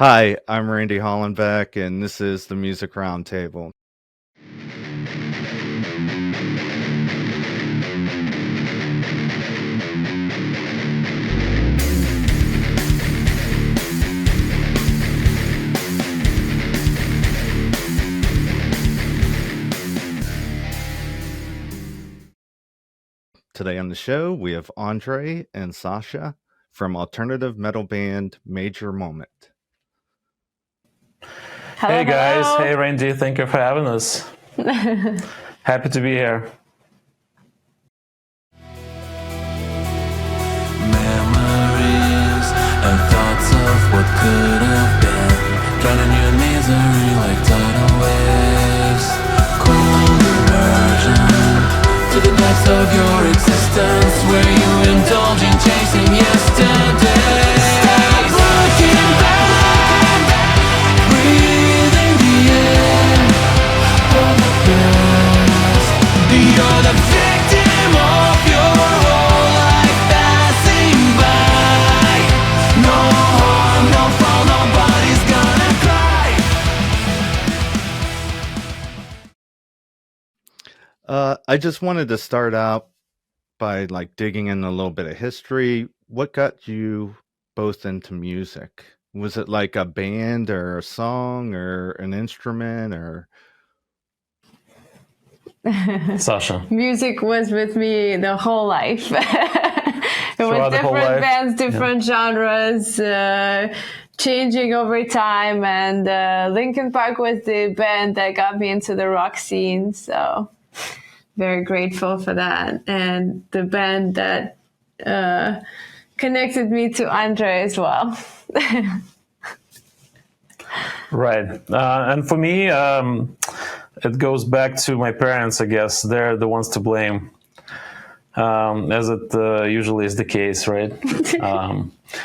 Hi, I'm Randy Hollenbeck, and this is the Music Roundtable. Today on the show, we have Andrey and Sasha from alternative metal band Major Moment. Hello, Hey guys, hello. hey Randy, thank you for having us. Happy to be here. Memories and thoughts of what could have been, drowning your misery like tidal waves. Cold immersion to the depths of your existence, where you indulge in chasing yesterday. Stop looking back, breathing the air of the past. You're the victim of your whole life passing by. No harm, no foul, nobody's gonna cry. I just wanted to start out by digging in a little bit of history. What got you both into music? Was it like a band or a song or an instrument or? Sasha. Music was with me the whole life. It was Throughout the whole different life? bands, different genres, changing over time. And Linkin Park was the band that got me into the rock scene. So very grateful for that. And the band that connected me to Andrey as well. Right. And for me, it goes back to my parents, I guess. They're the ones to blame, as it usually is the case, right?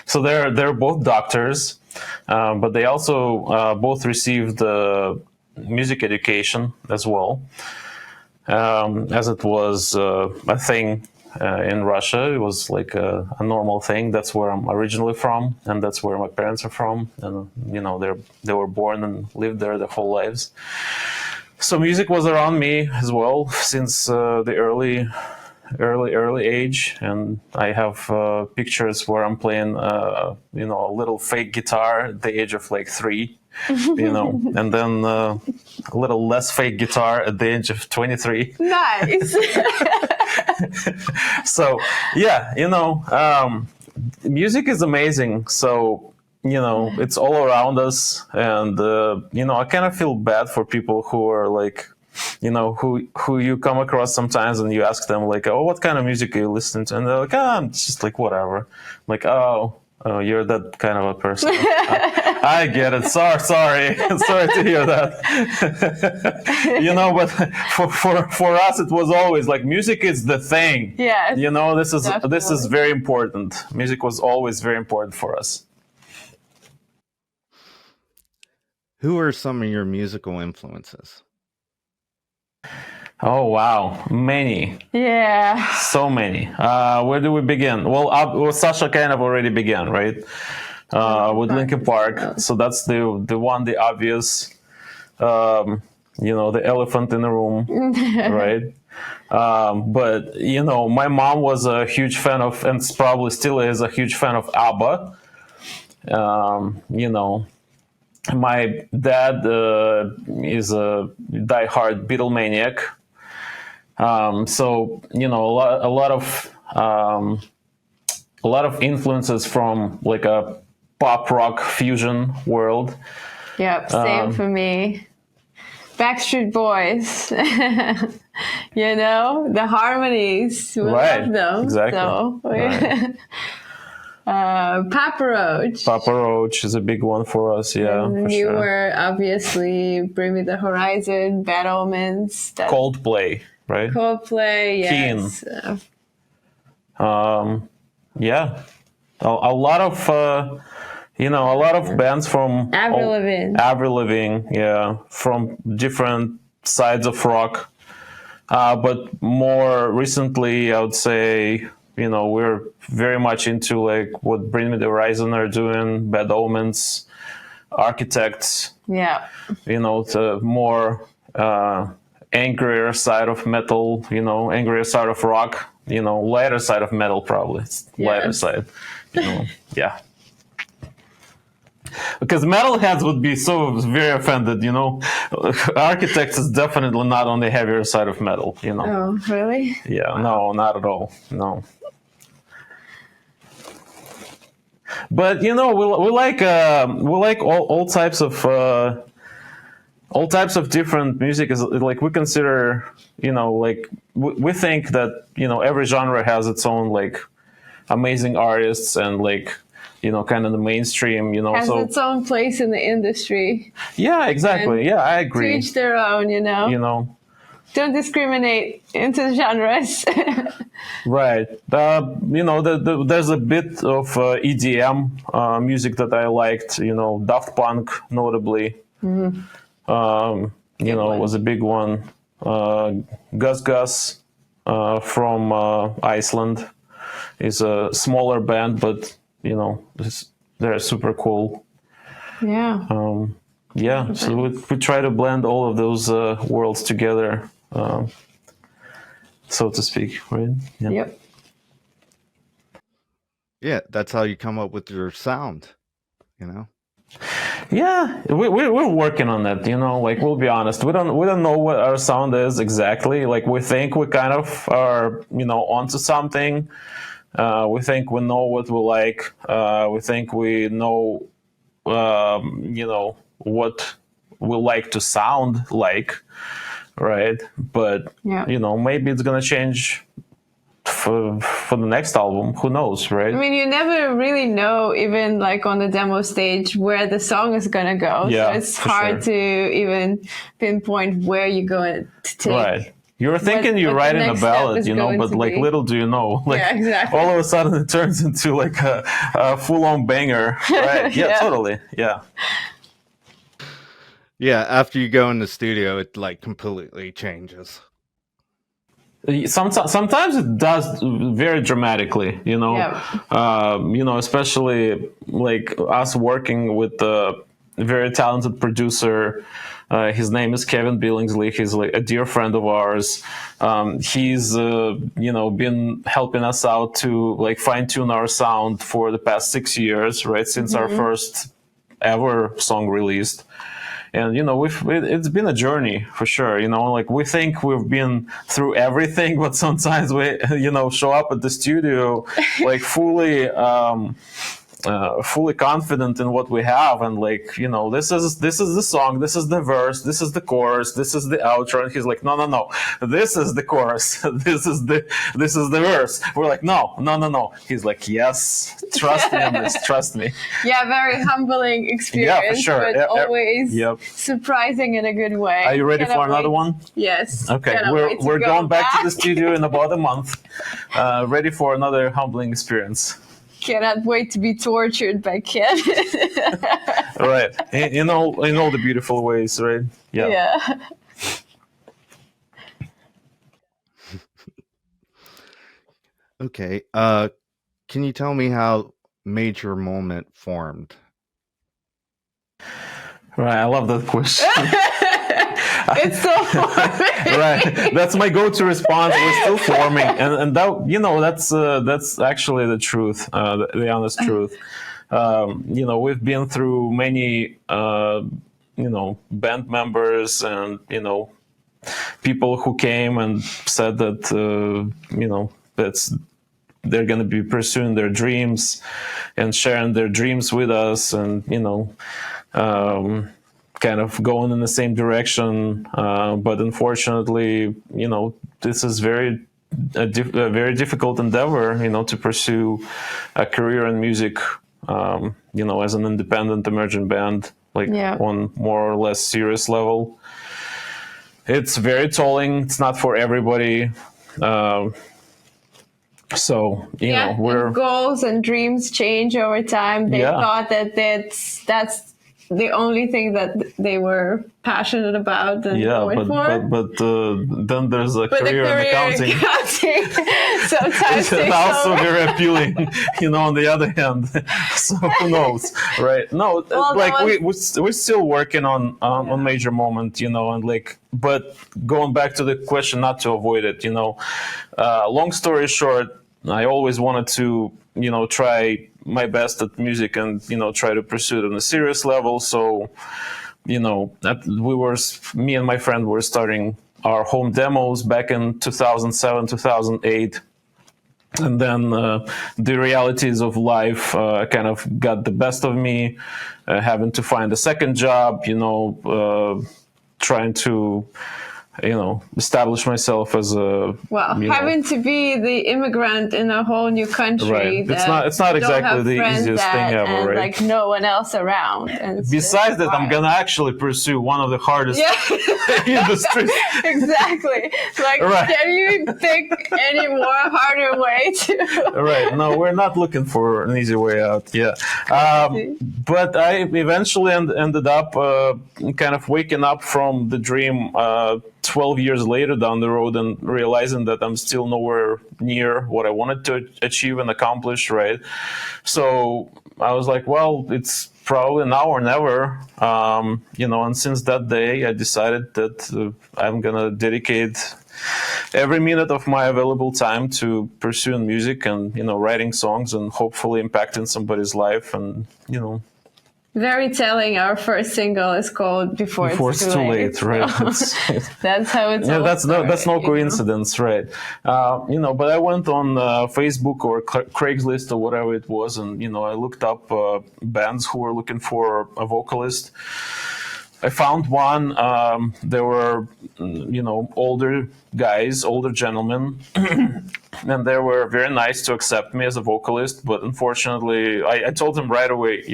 So they're both doctors, but they also both received music education as well, as it was a thing in Russia. It was like a normal thing. That's where I'm originally from, and that's where my parents are from. And they were born and lived there their whole lives. So music was around me as well since the early age, and I have pictures where I'm playing a little fake guitar at the age of like 3, and then a little less fake guitar at the age of 23. Nice. So yeah, music is amazing. So it's all around us, and I kind of feel bad for people who are like, who you come across sometimes, and you ask them like, oh, what kind of music are you listening to? And they're like, I'm just like whatever. I'm like, oh, you're that kind of a person. I get it. Sorry to hear that. But for us, it was always like music is the thing. Yeah. This is very important. Music was always very important for us. Who are some of your musical influences? Oh, wow. Many. Yeah. So many. Where do we begin? Well, Sasha kind of already began, right? With Linkin Park. So that's the one, the obvious, the elephant in the room, right? But, my mom was a huge fan of, and probably still is a huge fan of ABBA. My dad is a diehard Beatlemaniac. So a lot of influences from like a pop rock fusion world. Yep, same for me. Backstreet Boys. The harmonies. We love them. Exactly. So, Right. Papa Roach. Papa Roach is a big one for us, yeah. And for you sure. were obviously Bring Me the Horizon, Bad Omens. Coldplay, right? Coldplay, yes. Yeah, a lot of bands from Avril Lavigne, yeah, from different sides of rock. But more recently, I would say, we're very much into like what Bring Me the Horizon are doing, Bad Omens, Architects, Yeah. the more angrier side of metal, angrier side of rock, lighter side of metal, probably. It's lighter Yes. side, yeah. Because metalheads would be so very offended, Architects is definitely not on the heavier side of metal, Oh, really? Yeah, no, not at all, no. But we like all types of different music. Is like we consider, like we think that every genre has its own like amazing artists and like kind of the mainstream, Has so its own place in the industry. yeah, exactly, And yeah, I To agree. each their own, Don't discriminate into genres. Right. There's a bit of EDM music that I liked. Daft Punk, notably, was a big one. Gus Gus from Iceland is a smaller band, but they're super cool. Yeah. Yeah, so we try to blend all of those worlds together. So to speak, right? Yeah. Yep. Yeah, that's how you come up with your sound, Yeah, we're working on that. Like we'll be honest, we don't know what our sound is exactly. Like we think we kind of are, onto something. We think we know what we like. We think we know, what we like to sound like, right? But Yeah. maybe it's gonna change for the next album. Who knows, right? I mean, you never really know, even like on the demo stage, where the song is gonna go. Yeah, So it's for hard sure. to even pinpoint where you're going to take. Right. You're thinking you're what the writing a next step ballad, is going but to like be. little do you know, like Yeah, exactly. all of a sudden it turns into like a full-on banger, right? Yeah, Yeah. totally. Yeah. Yeah, after you go in the studio, it like completely changes. Sometimes it does very dramatically, Yeah. Especially like us working with a very talented producer. His name is Kevin Billingsley. He's like a dear friend of ours. He's been helping us out to like fine tune our sound for the past 6 years, right? Since our first ever song released. And it's been a journey for sure. Like we think we've been through everything, but sometimes we show up at the studio like fully confident in what we have, and like this is the song, this is the verse, this is the chorus, this is the outro, and he's like, no, this is the chorus, this is the verse. We're like, no. He's like, yes, trust me on this, trust me. Yeah, very humbling experience. Yeah, for sure. But always Yep. surprising in a good way. Are you ready Cannot for another wait. one? Yes. Okay, Cannot wait to we're go going back to the studio in about a month, ready for another humbling experience. Cannot wait to be tortured by Ken. Right, in all the beautiful ways, right? Yeah. Okay. Can you tell me how Major Moment formed? Right, I love that question. It's so funny. Right, that's my go-to response. We're still forming, and that that's actually the truth, the honest truth. We've been through many band members and people who came and said that that's they're going to be pursuing their dreams and sharing their dreams with us, and kind of going in the same direction, but unfortunately, this is a very difficult endeavor, to pursue a career in music, as an independent emerging band, like on more or less serious level. It's very tolling. It's not for everybody. So we're and goals and dreams change over time. They thought that that's the only thing that they were passionate about and going for. But then there's a But career in accounting. Sometimes It's also very appealing, on the other hand. So who knows, right? No, we're still working on major moment, and but going back to the question, not to avoid it, long story short, I always wanted to, try my best at music and, try to pursue it on a serious level. So, me and my friend were starting our home demos back in 2007, 2008. And then the realities of life kind of got the best of me, having to find a second job, trying to, establish myself as a having to be the immigrant in a whole new country. Right. It's not exactly the easiest thing ever, and, right? Like no one else around. And besides that, I'm gonna actually pursue one of the hardest industries. Exactly. Like, can you think any more harder way to? Right. No, we're not looking for an easy way out. Yeah. But I eventually ended up kind of waking up from the dream 12 years later down the road and realizing that I'm still nowhere near what I wanted to achieve and accomplish, right? So I was like, well, it's probably now or never, and since that day, I decided that I'm going to dedicate every minute of my available time to pursuing music and, writing songs and hopefully impacting somebody's life and, Very telling. Our first single is called "Before It's Too Late." Right? So that's how it's. Yeah, that's no coincidence, right? But I went on Facebook or Craigslist or whatever it was, and I looked up bands who were looking for a vocalist. I found one. They were, older guys, older gentlemen, and they were very nice to accept me as a vocalist. But unfortunately, I told them right away,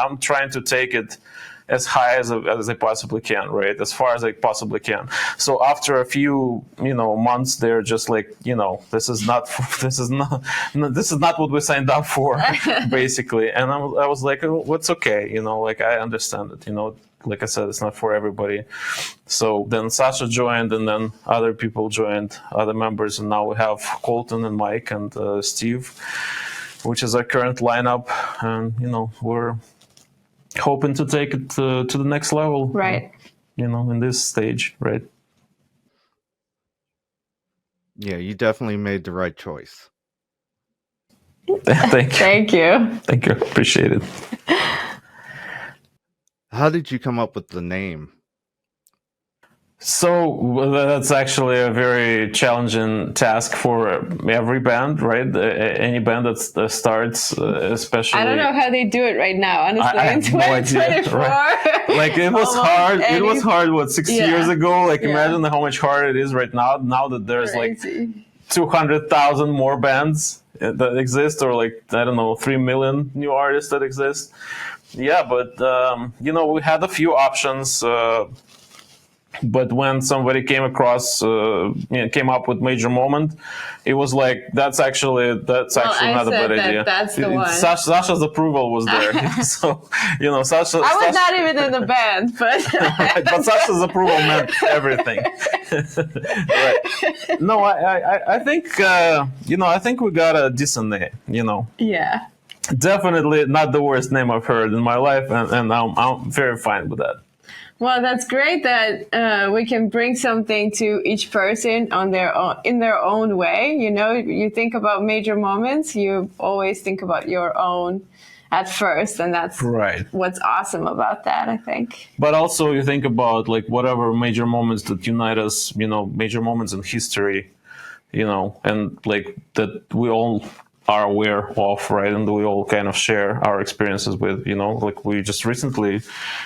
I'm trying to take it as high as I possibly can, right? As far as I possibly can. So after a few, months, they're just like, this is not what we signed up for, basically. And I was like, oh, what's okay, I understand it, Like I said, it's not for everybody. So then Sasha joined, and then other people joined, other members, and now we have Colton and Mike and Steve, which is our current lineup, and we're hoping to take it to the next level, right? In this stage, right? Yeah, you definitely made the right choice. Thank you. Thank you. Thank you. Appreciate it. How did you come up with the name? So that's actually a very challenging task for every band, right? Any band that starts, especially. I don't know how they do it right now, honestly. I have no idea. Right? Like it was hard. It was hard. What 6 years ago? Like imagine how much harder it is right now. Now that there's like 200,000 more bands that exist, or like I don't know, 3 million new artists that exist. Yeah, but we had a few options. But when somebody came up with Major Moment, it was like that's actually not a bad idea. That's the one. Sasha's approval was there, so Sasha. I was not even in the band, but right, but Sasha's approval meant everything. Right? No, I think I think we got a decent name. Yeah. Definitely not the worst name I've heard in my life, and I'm very fine with that. Well, that's great that we can bring something to each person in their own way. You think about major moments, you always think about your own at first, and that's right. What's awesome about that, I think. But also you think about like whatever major moments that unite us, major moments in history, and like that we all are aware of, right? And we all kind of share our experiences with, like we just recently,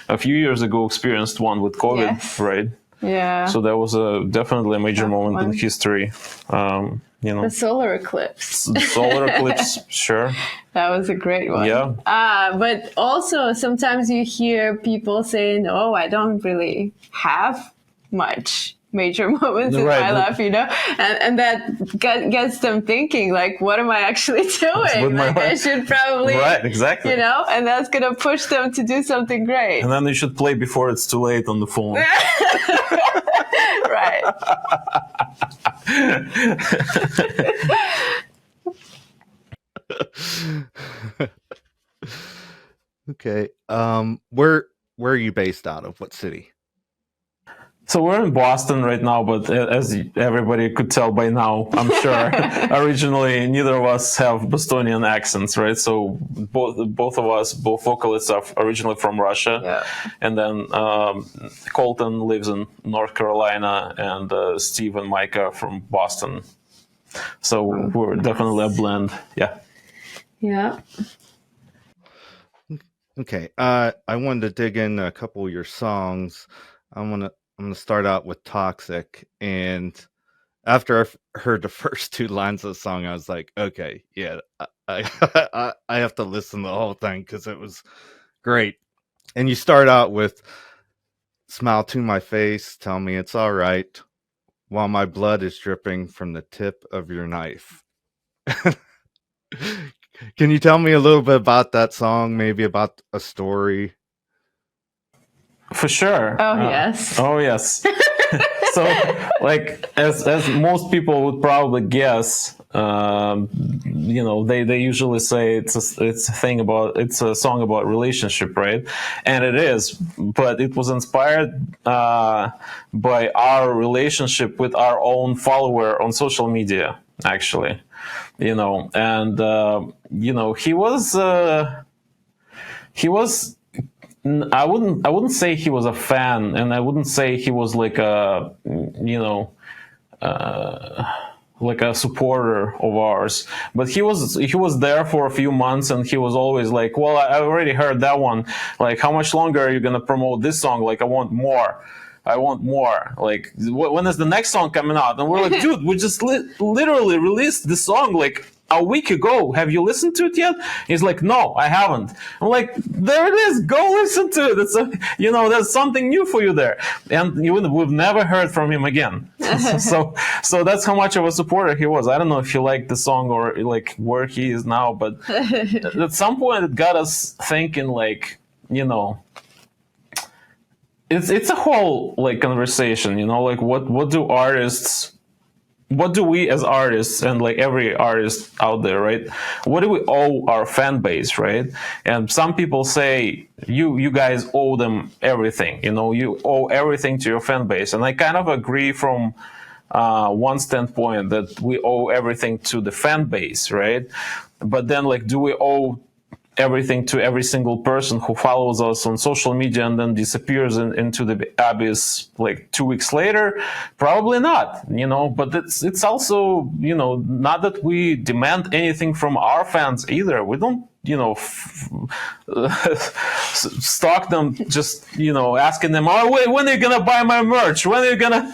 a few years ago, experienced one with COVID, yes. right? Yeah. So that was definitely a major moment in history. The solar eclipse. Solar eclipse, sure. That was a great one. Yeah. But also sometimes you hear people saying, "Oh, I don't really have much major moments in my life, and that gets them thinking, like, what am I actually doing? Like, I should probably, exactly. And that's going to push them to do something great. And then you should play before it's too late on the phone. Right. Okay. Where are you based out of? What city? So we're in Boston right now, but as everybody could tell by now, I'm sure, originally neither of us have Bostonian accents, right? So both of us, both vocalists, are originally from Russia, and then Colton lives in North Carolina, and Steve and Mike are from Boston. So we're definitely a blend, Yeah. Okay. I wanted to dig in a couple of your songs. I'm gonna start out with "Toxic," and after I heard the first two lines of the song, I was like, okay, yeah, I have to listen to the whole thing because it was great. And you start out with "Smile to my face, tell me it's all right, while my blood is dripping from the tip of your knife." Can you tell me a little bit about that song, maybe about a story? For sure. Oh, yes. Oh, yes. So, like, as most people would probably guess, they usually say it's a song about relationship, right? And it is, but it was inspired by our relationship with our own follower on social media, actually. And he was. I wouldn't say he was a fan, and I wouldn't say he was like like a supporter of ours, but he was there for a few months, and he was always like, well, I already heard that one, like, how much longer are you gonna promote this song? Like, I want more, like, when is the next song coming out? And we're like, dude, we just literally released the song like a week ago. Have you listened to it yet? He's like, no, I haven't. I'm like, there it is, go listen to it. It's there's something new for you there. And we've never heard from him again. so that's how much of a supporter he was. I don't know if he liked the song or like where he is now, but at some point it got us thinking, like, it's a whole like conversation, like what do we as artists, and like every artist out there, right? What do we owe our fan base, right? And some people say you guys owe them everything, you owe everything to your fan base. And I kind of agree from one standpoint that we owe everything to the fan base, right? But then, like, do we owe everything to every single person who follows us on social media and then disappears into the abyss like 2 weeks later? Probably not, but it's also, not that we demand anything from our fans either. We don't, stalk them, just, asking them, oh, wait, when are you gonna buy my merch? When are you gonna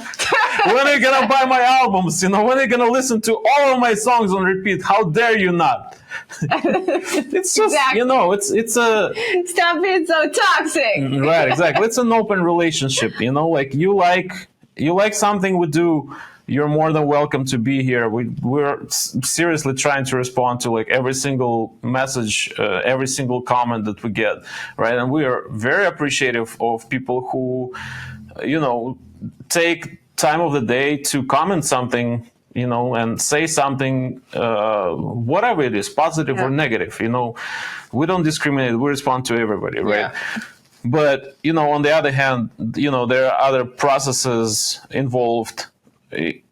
buy my albums? When are you gonna listen to all of my songs on repeat? How dare you not? It's just, exactly. it's a... Stop being so toxic. Right, exactly. It's an open relationship, like, you like something we do, you're more than welcome to be here. We're seriously trying to respond to like every single message, every single comment that we get, right? And we are very appreciative of people who, take time of the day to comment something, and say something, whatever it is, positive or negative. We don't discriminate. We respond to everybody, right? Yeah. But, on the other hand, there are other processes involved. Like,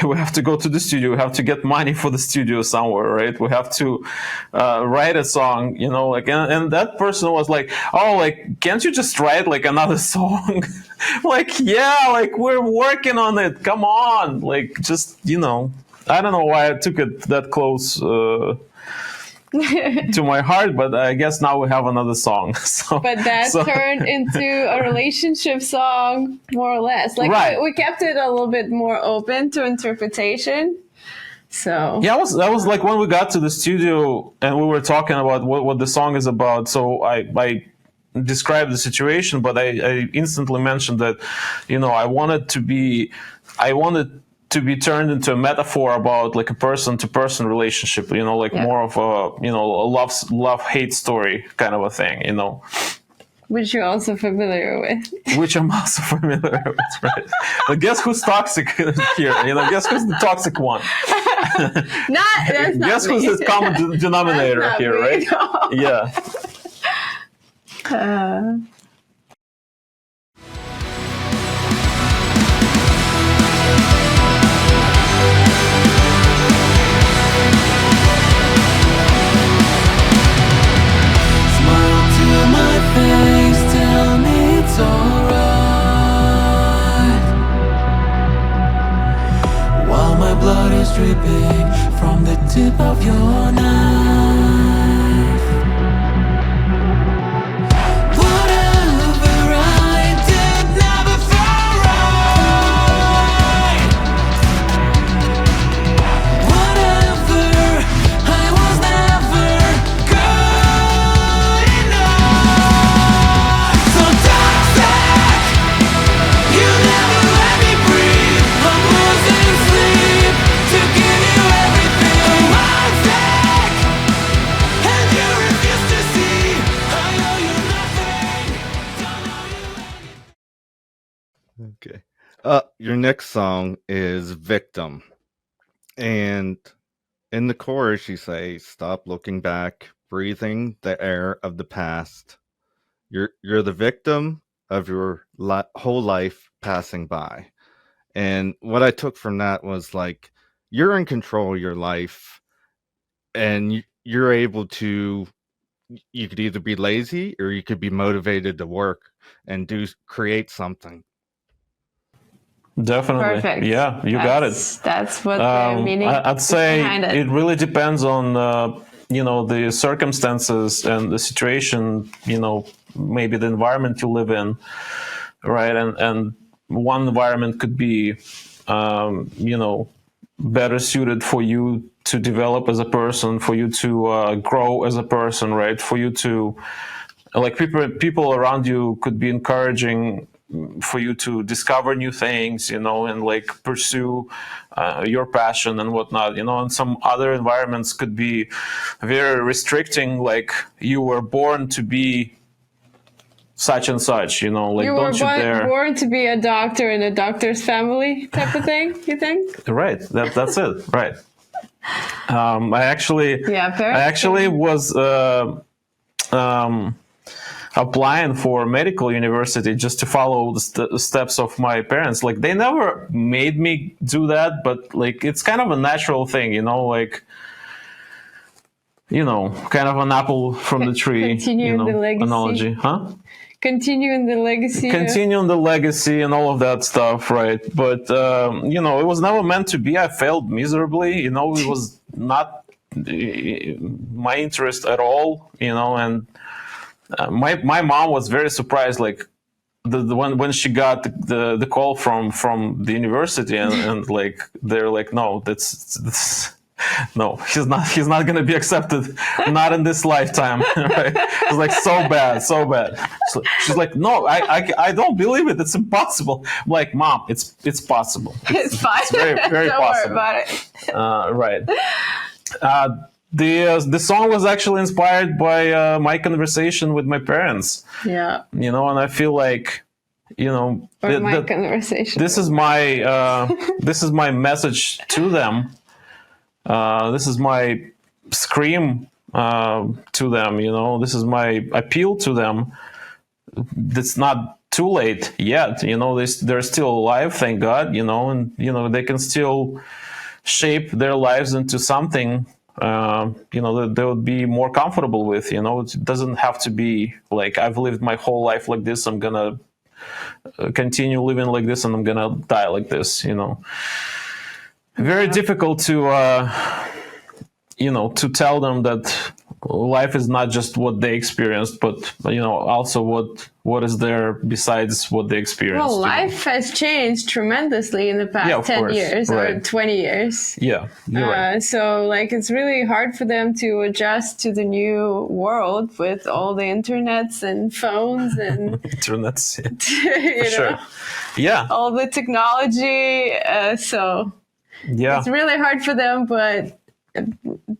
we have to go to the studio, we have to get money for the studio somewhere, right? We have to write a song, like, and that person was like, oh, like, can't you just write like another song? Like, yeah, like, we're working on it, come on, like, just, I don't know why I took it that close to my heart, but I guess now we have another song. But that turned into a relationship song, more or less. Like, right. We kept it a little bit more open to interpretation. So yeah, that was like when we got to the studio and we were talking about what the song is about. So I describe the situation, but I instantly mentioned that, I wanted to be turned into a metaphor about like a person-to-person relationship, like more of a, a love-hate story kind of a thing, Which you're also familiar with. Which I'm also familiar with, right? But guess who's toxic here? Guess who's the toxic one? That's not Guess who's me. the common denominator That's not here, me, right? no. Yeah. Smile to my face, tell me it's alright. While my blood is dripping from the tip of your knife. Whatever I did never felt right. Whatever, I was never good enough. So toxic, you never let me breathe. I'm losing sleep to give you everything. I'm sick, and you refuse to see. I owe you nothing. Don't owe you. Okay. Your next song is Victim. And in the chorus, you say, "Stop looking back, breathing the air of the past. You're the victim of your whole life passing by." And what I took from that was like, you're in control of your life, and you're able to. You could either be lazy or you could be motivated to work and create something. Definitely. Perfect. Yeah, you got it. That's what the meaning I'd is say behind it. it really depends on the circumstances and the situation, maybe the environment you live in, right? And one environment could be better suited for you to develop as a person, for you to grow as a person, right? For you to, like, people around you could be encouraging for you to discover new things, and like pursue your passion and whatnot, and some other environments could be very restricting, like you were born to be such and such, like You were don't you dare. born to be a doctor in a doctor's family type of thing, you think? Right, that's it, right. I actually was applying for medical university just to follow the steps of my parents. Like, they never made me do that, but like it's kind of a natural thing, like, kind of an apple from the tree, Continuing the legacy. analogy, huh? Continuing the legacy. Continuing the legacy and all of that stuff, right? But it was never meant to be. I failed miserably. It was not my interest at all. And my mom was very surprised, like when she got the call from the university, and like they're like, no, that's no, he's not gonna be accepted, not in this lifetime. Right? It's like so bad. So she's like, no, I don't believe it. It's impossible. I'm like, Mom, it's possible. It's fine. It's very, very Don't possible. worry about it. Right. The song was actually inspired by my conversation with my parents. Yeah. And I feel like, My conversation. this is my message to them. This is my scream to them. This is my appeal to them. It's not too late yet. They're still alive, thank God. And they can still shape their lives into something that they would be more comfortable with. It doesn't have to be like, I've lived my whole life like this, I'm gonna continue living like this, and I'm gonna die like this. Very difficult to to tell them that life is not just what they experienced, but also what is there besides what they experienced. Well, life has changed tremendously in the past of 10 course, years or right. 20 years. Yeah, you're right. So like it's really hard for them to adjust to the new world with all the internets and phones and Internet's you know, sure. Yeah, all the technology. So yeah, it's really hard for them, but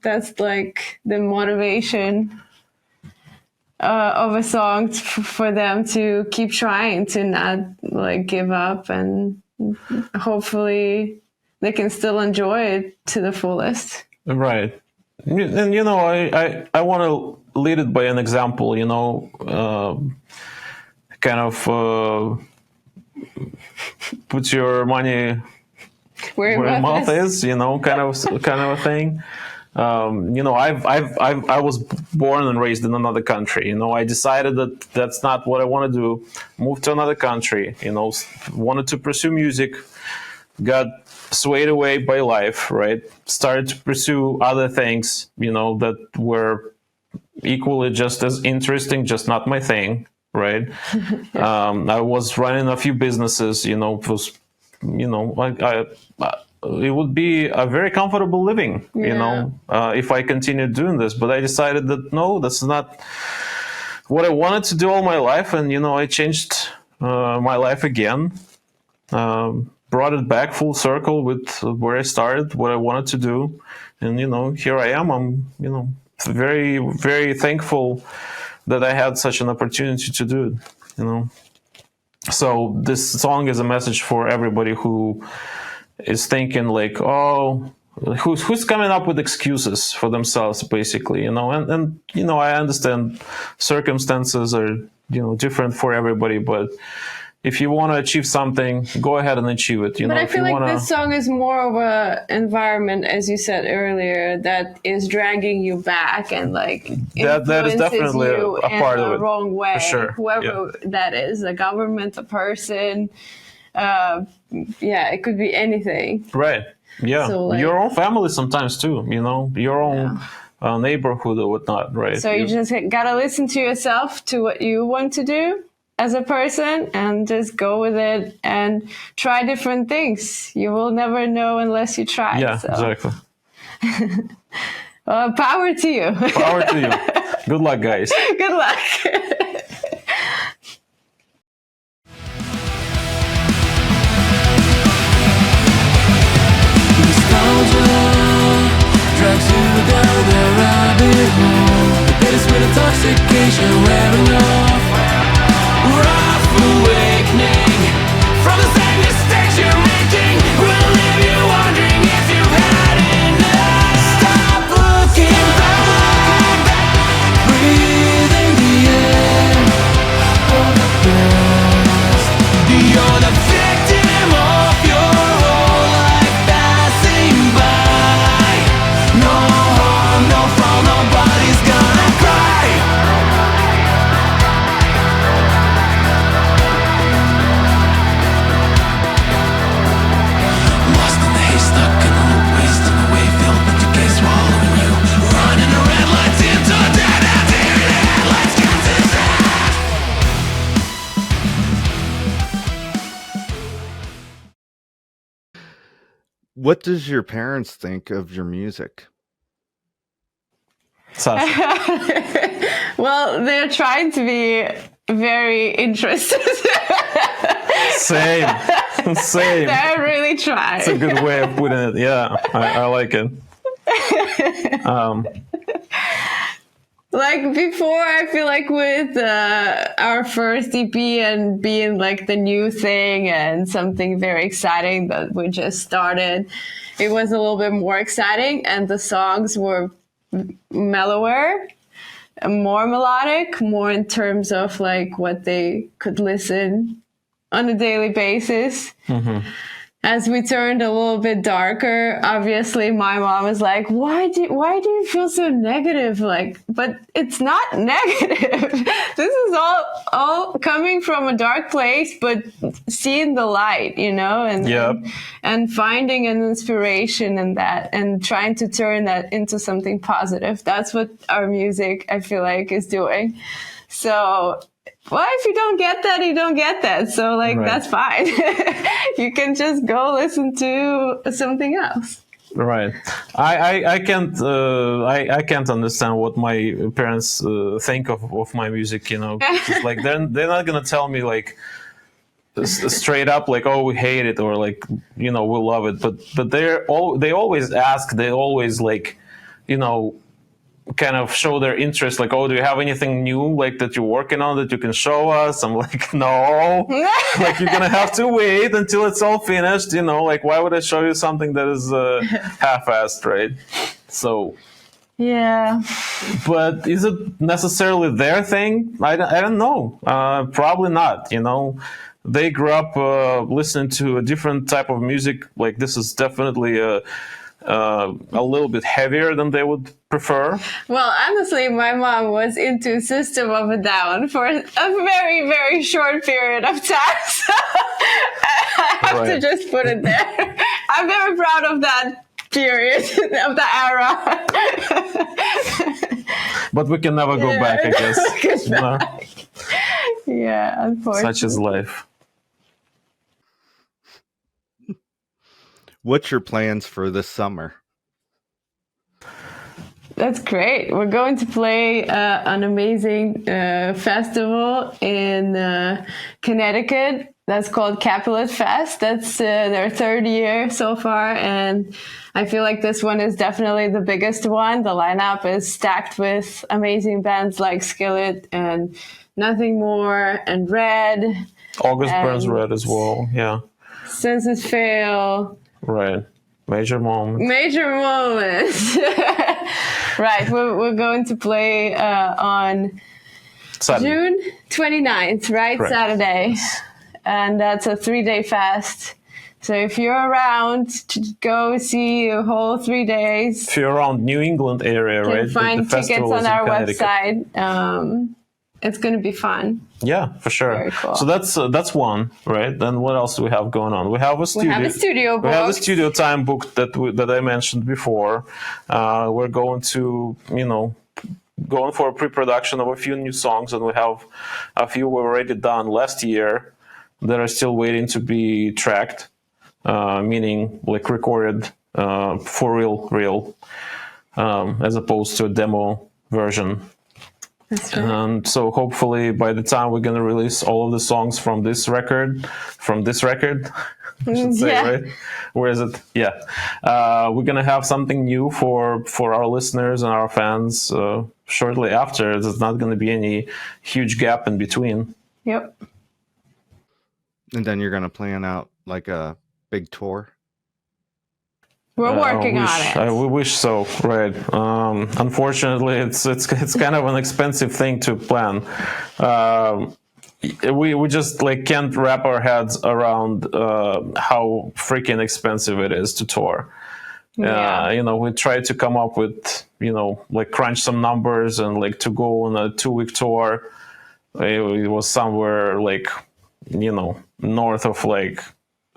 that's like the motivation of a song for them to keep trying, to not like give up, and hopefully they can still enjoy it to the fullest. right. And I want to lead it by an example. Kind of put your money Where your your mouth is, kind of a thing. I was born and raised in another country. I decided that that's not what I want to do. Moved to another country. Wanted to pursue music. Got swayed away by life. Right. Started to pursue other things. That were equally just as interesting, just not my thing. Right. I was running a few businesses. It was, it would be a very comfortable living, if I continued doing this. But I decided that no, that's not what I wanted to do all my life. And, I changed my life again, brought it back full circle with where I started, what I wanted to do. And, here I am. I'm, very, very thankful that I had such an opportunity to do it, So this song is a message for everybody who is thinking like, oh, who's coming up with excuses for themselves, basically, and I understand circumstances are different for everybody, but if you want to achieve something, go ahead and achieve it. But I if feel you like wanna... this song is more of a environment, as you said earlier, that is dragging you back and like that is definitely you a part in of the it, wrong way. for sure. Whoever that is, a government, a person, it could be anything. Right. Yeah. So, like, your own family sometimes too. Your own neighborhood or whatnot. Right. So you just gotta listen to yourself, to what you want to do as a person, and just go with it and try different things. You will never know unless you try. Yeah, so. exactly. Power to you. Power to you. Good luck, guys. Good luck. Drags you down the rabbit hole. The bittersweet intoxication wearing off. Rough awakening from the same mistakes you're making. Will leave you wondering if you've had enough. Stop looking back, breathing the air of the past. You're the victim of your whole life passing by. No harm, no foul, nobody's gonna cry. Lost in the haystack and the hope wasting away, filled with decay swallowing you. Running the red lights into a dead end, hearing the headlights come to What does your parents think of your music? Sasha. Well, they're trying to be very interested. Same. They're really trying. It's a good way of putting it. Yeah, I like it. Like before, I feel like with our first EP and being like the new thing and something very exciting that we just started, it was a little bit more exciting, and the songs were mellower, more melodic, more in terms of like what they could listen on a daily basis. Mm-hmm. as we turned a little bit darker, obviously my mom was like, why do you feel so negative? Like, but it's not negative. This is all coming from a dark place, but seeing the light, and finding an inspiration in that and trying to turn that into something positive. That's what our music, I feel like, is doing. So, well, if you don't get that, you don't get that. So, That's fine. You can just go listen to something else. Right. I can't understand what my parents think of my music. Just like they're not gonna tell me like straight up like, oh, we hate it, or like, we love it. But they always ask. They always like, kind of show their interest, like, oh, do you have anything new like that you're working on that you can show us? I'm like, no. Like, you're gonna have to wait until it's all finished, like, why would I show you something that is half-assed, right? So yeah, but is it necessarily their thing? I don't know. Probably not. They grew up listening to a different type of music. Like, this is definitely a little bit heavier than they would prefer. Well, honestly, my mom was into System of a Down for a very, very short period of time. So I have to just put it there. I'm very proud of that period, of the era. But we can never go back, I guess. Yeah, unfortunately. Such is life. What's your plans for this summer? That's great. We're going to play an amazing festival in Connecticut. That's called Capulet Fest. That's their third year so far. And I feel like this one is definitely the biggest one. The lineup is stacked with amazing bands like Skillet and Nothing More and Red. August Burns Red as well, yeah. Senses Fail. Right. Major Moments. Right. We're going to play on Saturday. June 29th, right? Correct. Saturday. And that's a 3-day fest. So if you're around, to go see a whole 3 days. If you're around New England area, you right? can find the tickets on our Connecticut. website. It's going to be fun. Yeah, for sure. Very cool. So that's one, right? Then what else do we have going on? We have a studio. We have a studio booked. We have a studio time booked that I mentioned before. We're going to, going for a pre-production of a few new songs, and we have a few we've already done last year that are still waiting to be tracked, meaning like recorded for real, as opposed to a demo version. That's right. And so hopefully by the time we're going to release all of the songs from this record, I should say, right? Where is it? Yeah. We're going to have something new for our listeners and our fans shortly after. There's not going to be any huge gap in between. Yep. And then you're going to plan out like a big tour? We're working on it. We wish so, right? Unfortunately, it's kind of an expensive thing to plan. We just like can't wrap our heads around how freaking expensive it is to tour. Yeah. We tried to come up with like crunch some numbers, and like to go on a 2-week tour, it was somewhere like north of like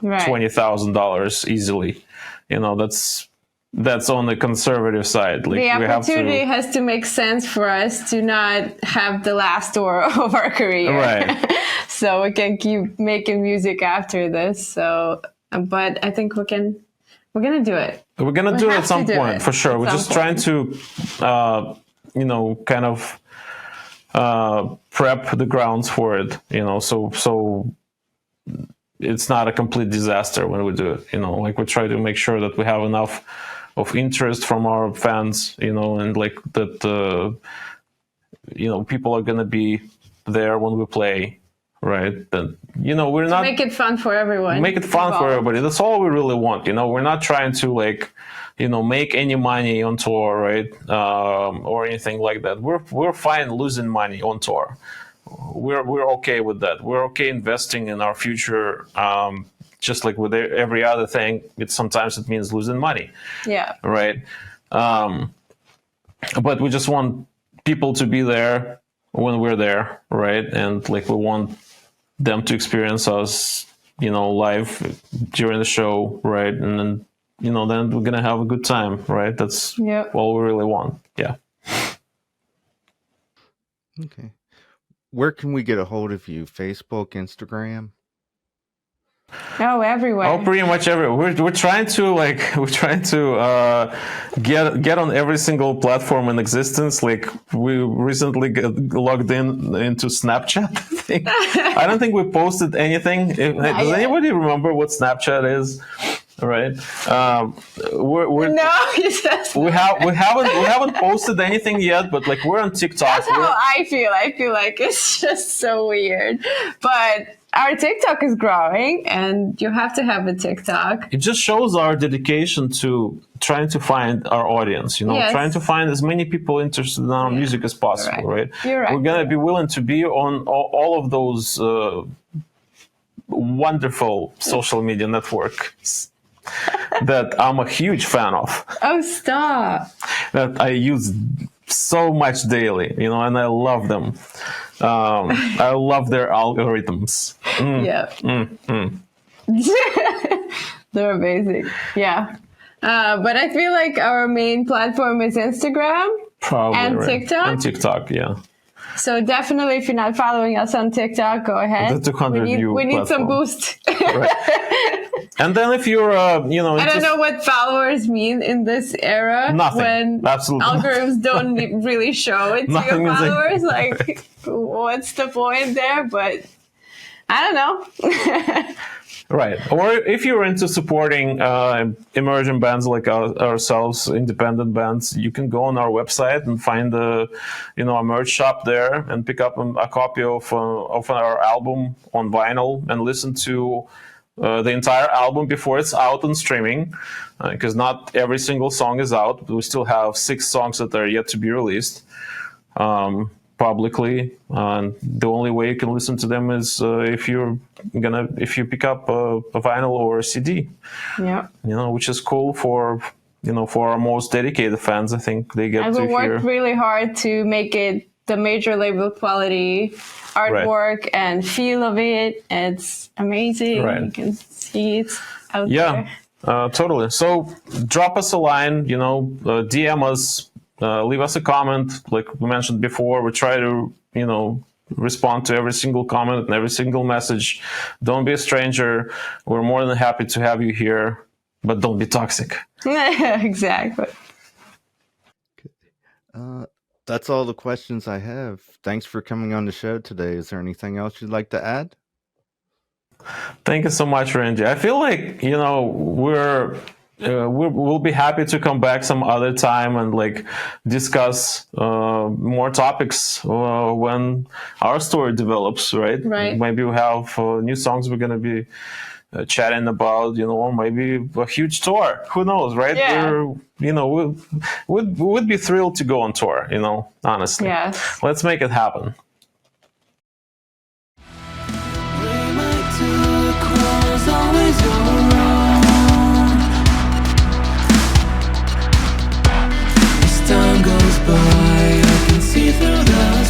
$20,000 easily. That's on the conservative side. Like, the opportunity has to make sense for us to not have the last tour of our career. Right. So we can keep making music after this. So, but I think we're going to do it. We're going to do it at some point, for sure. We're just trying to, kind of prep the grounds for it, so it's not a complete disaster when we do it. Like, we try to make sure that we have enough of interest from our fans, and like that, people are going to be there when we play, right? That, we're not... Make it fun for everyone. Make it fun for everybody. That's all we really want, We're not trying to, like, make any money on tour, right? Or anything like that. We're fine losing money on tour. We're okay with that. We're okay investing in our future just like with every other thing, sometimes it means losing money, Yeah. right? But we just want people to be there when we're there, right? And like we want them to experience us, live during the show, right? And then, then we're gonna have a good time, right? That's all we really want. Yeah. Okay. Where can we get a hold of you? Facebook, Instagram? Oh, everywhere. Oh, pretty much everywhere. We're trying to get on every single platform in existence. Like we recently logged into Snapchat. I think. I don't think we posted anything. Does anybody remember what Snapchat is? Right. We're no, we haven't posted anything yet, but like we're on TikTok. That's how I feel. I feel like it's just so weird, but our TikTok is growing, and you have to have a TikTok. It just shows our dedication to trying to find our audience, trying to find as many people interested in our music as possible, right? You're right. We're going to be willing to be on all of those wonderful social media networks that I'm a huge fan of. Oh, stop. That I use so much daily, and I love them. I love their algorithms. They're amazing. Yeah. But I feel like our main platform is Instagram. Probably, and right. TikTok. And TikTok, yeah. So definitely, if you're not following us on TikTok, go ahead. The 200 we need some boost. Right. And then if you're, I don't know what followers mean in this era. Nothing. When Absolutely algorithms don't really show it to your followers. Like, what's the point there? But I don't know. Right. Or if you're into supporting emerging bands like ourselves, independent bands, you can go on our website and find a merch shop there and pick up a copy of our album on vinyl and listen to the entire album before it's out on streaming, because not every single song is out. We still have 6 songs that are yet to be released publicly. The only way you can listen to them is if you pick up a vinyl or a CD. Yeah. Which is cool for our most dedicated fans. I think they get to hear. And we worked really hard to make it the major label quality artwork and feel of it. It's amazing. Right. You can see it out there. Yeah, totally. So drop us a line, DM us, leave us a comment. Like we mentioned before, we try to, respond to every single comment and every single message. Don't be a stranger. We're more than happy to have you here, but don't be toxic. Exactly. That's all the questions I have. Thanks for coming on the show today. Is there anything else you'd like to add? Thank you so much, Randy. I feel like, we'll be happy to come back some other time and like discuss more topics when our story develops, right? Right. Maybe we have new songs we're going to be chatting about, or maybe a huge tour. Who knows, right? Yeah. We'd be thrilled to go on tour, honestly. Yes. Let's make it happen. Always your own. As time goes by, I can see through the